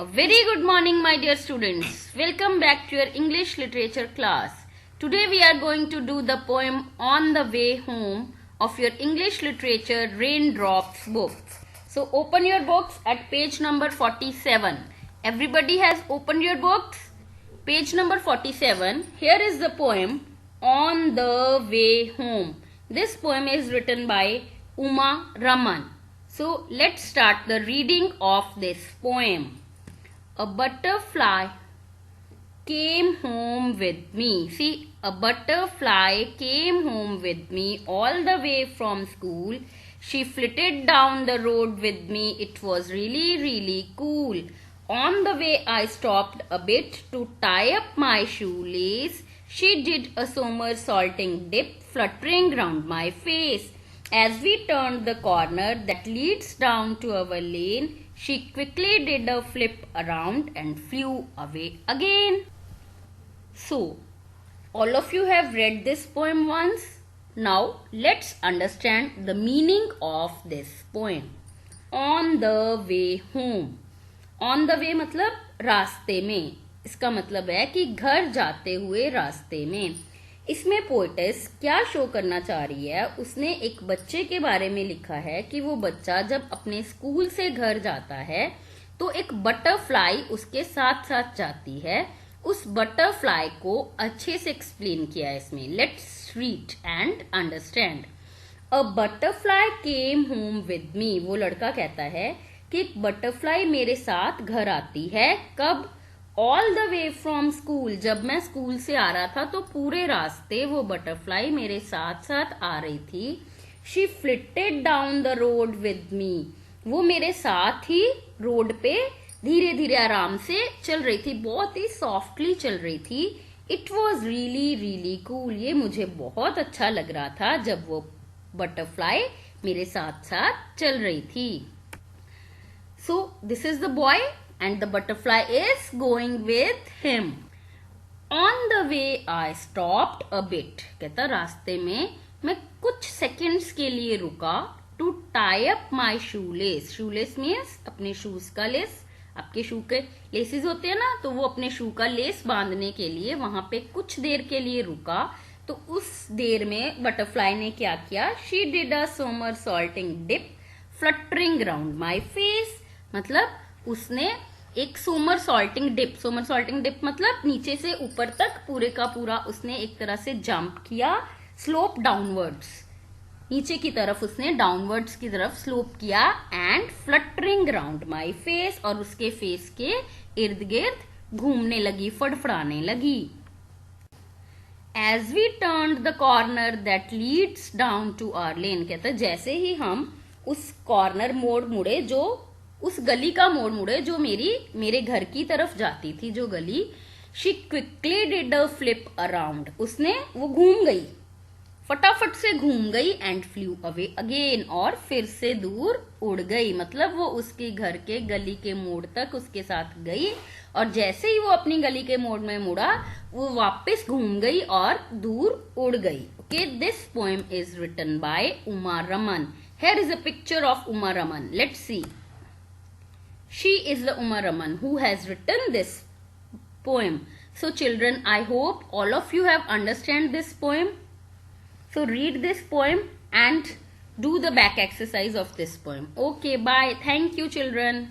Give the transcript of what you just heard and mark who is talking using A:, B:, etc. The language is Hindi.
A: A very good morning, my dear students. Welcome back to your English literature class. Today we are going to do the poem On the Way Home of your English literature Raindrops book. So open your books at page number 47. Everybody has opened your books? Page number 47. Here is the poem On the Way Home. This poem is written by Uma Raman. So let's start the reading of this poem. A butterfly came home with me. See, a butterfly came home with me all the way from school. She flitted down the road with me. It was really cool. On the way I stopped a bit to tie up my shoelace. She did a somersaulting dip, fluttering round my face. As we turned the corner that leads down to our lane, she quickly did a flip around and flew away again. So, all of you have read this poem once. Now, let's understand the meaning of this poem. On the way home. On the way मतलब रास्ते में. इसका मतलब है कि घर जाते हुए रास्ते में. इसमें पोएटेस क्या शो करना चाह रही है, उसने एक बच्चे के बारे में लिखा है कि वो बच्चा जब अपने स्कूल से घर जाता है तो एक बटरफ्लाई उसके साथ साथ जाती है. उस बटरफ्लाई को अच्छे से एक्सप्लेन किया है इसमें. Let's read and understand. A butterfly came home with me. वो लड़का कहता है कि एक बटरफ्लाई मेरे साथ घर आती है. कब? All the way from school. जब मैं स्कूल से आ रहा था तो पूरे रास्ते वो बटरफ्लाई मेरे साथ साथ आ रही थी. She flitted down the road with me. वो मेरे साथ ही रोड पे धीरे धीरे आराम से चल रही थी, बहुत ही सॉफ्टली चल रही थी. It was really cool. ये मुझे बहुत अच्छा लग रहा था जब वो बटरफ्लाई मेरे साथ साथ चल रही थी. So this is the boy and the butterfly is going with him. On the way I stopped a bit. कहता रास्ते में मैं कुछ सेकंड्स के लिए रुका. To tie up my shoelace. shoelace means अपने शूज का लेस. आपके शू के लेसेस होते हैं ना, तो वो अपने शू का लेस बांधने के लिए वहां पे कुछ देर के लिए रुका. तो उस देर में बटरफ्लाई ने क्या किया? She did a somersaulting dip, fluttering round my face. मतलब उसने एक सोमरसॉल्टिंग डिप मतलब नीचे से ऊपर तक पूरे का पूरा उसने एक तरह से जंप किया. स्लोप डाउनवर्ड्स, नीचे की तरफ उसने डाउनवर्ड्स की तरफ स्लोप किया. And fluttering round my face. और उसके फेस के इर्द गिर्द घूमने लगी, फड़फड़ाने लगी. As we turn the corner that leads down to our lane. कहता जैसे ही हम उस कॉर्नर मोड़ मुड़े, जो उस गली का मोड़ मुड़े जो मेरे घर की तरफ जाती थी जो गली. She quickly did a flip around. उसने वो घूम गई, फटाफट से घूम गई. And flu away again. और फिर से दूर उड़ गई. मतलब वो उसके घर के गली के मोड़ तक उसके साथ गई और जैसे ही वो अपनी गली के मोड़ में मुड़ा वो वापस घूम गई और दूर उड़ गई. Okay, this poem is written by Uma Raman. Here is a picture of Uma Raman. Let's see. She is the Uma Raman who has written this poem. So children, I hope all of you have understand this poem. So read this poem and do the back exercise of this poem. Okay, bye. Thank you children.